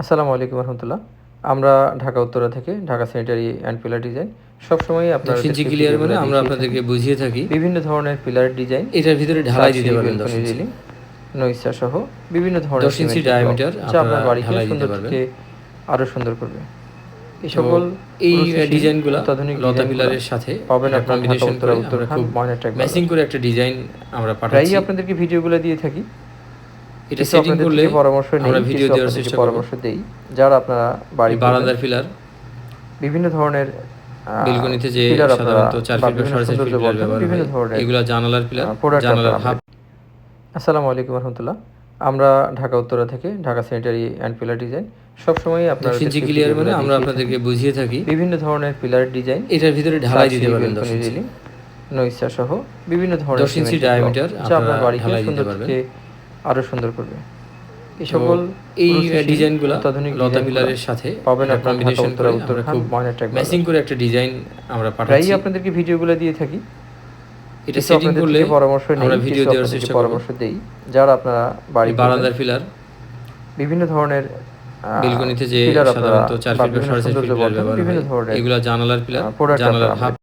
আসসালামু আলাইকুম রহমতুল্লাহ। আমরা ঢাকা উত্তরা থেকে Dhaka sanitary and pillar design সবসময়ই ইঞ্চি ক্লিয়ার মানে আমরা আপনাদেরকে বুঝিয়ে থাকি বিভিন্ন ধরনের পিলার ডিজাইন, এটার ভিতরে ঢালাই দিতে পারবেন 10 ইঞ্চি রিলিং, নইসা সহ বিভিন্ন ধরনের 10 ইঞ্চি ডায়ামিটার যা আপনার আপনারা বাড়িকে ঢালাই দিতে সুন্দর পারবেন। থেকে আরো সুন্দর করবে। এই সকল এই ডিজাইনগুলো অত্যাধুনিক লতা পিলারের সাথে পাবেন আপনার কম্বিনেশন করে আমরা উত্তরখান খুব ময়নাট্যাগ ম্যাচিং করে একটা ডিজাইন আমরা প্রায়ই পাঠাচ্ছি। আপনাদেরকে ভিডিওগুলো দিয়ে থাকি। এটা সেটিং করলে পরামর্শ নেই, আমরা ভিডিও দেওয়ার চেষ্টা করব। পরামর্শ দেই যারা আপনারা বাড়ি বারান্দার পিলার বিভিন্ন ধরনের বেলকনিতে যে সাধারণত 4 ফিট বা 4.5 ফিট পিলার ব্যবহার হয়, এগুলা জানালার পিলার, জানালার হাফ। আসসালামু আলাইকুম রহমতুল্লাহ। আমরা ঢাকা উত্তরা থেকে Dhaka sanitary and pillar design সবসময়ই আপনার ইঞ্চি ক্লিয়ার মানে আমরা আপনাদেরকে বুঝিয়ে থাকি বিভিন্ন ধরনের পিলার ডিজাইন, এটার ভিতরে ঢালাই দিতে পারবেন 10 ইঞ্চি রিলিং, নইসা সহ বিভিন্ন ধরনের 10 ইঞ্চি ডায়ামিটার যা আপনার আপনারা বাড়িকে ঢালাই দিতে সুন্দর পারবেন। থেকে আরো সুন্দর করবে। এই সকল ডিজাইনগুলো লতা পিলারের সাথে পাবেন আপনার কম্বিনেশন করে আমরা খুব ম্যাচিং করে একটা ডিজাইন আমরা পাঠাচ্ছি। প্রায়ই আপনাদেরকে ভিডিওগুলো দিয়ে থাকি। এটা সেটিং করলে পরামর্শ নেই, আমরা ভিডিও দেওয়ার চেষ্টা করব। পরামর্শ দেই যারা আপনারা বাড়ি বারান্দার পিলার বিভিন্ন ধরনের বেলকনিতে যে সাধারণত 4 ফিট বা 4.5 ফিট পিলার ব্যবহার হয়, এগুলা জানালার পিলার, জানালার হাফ।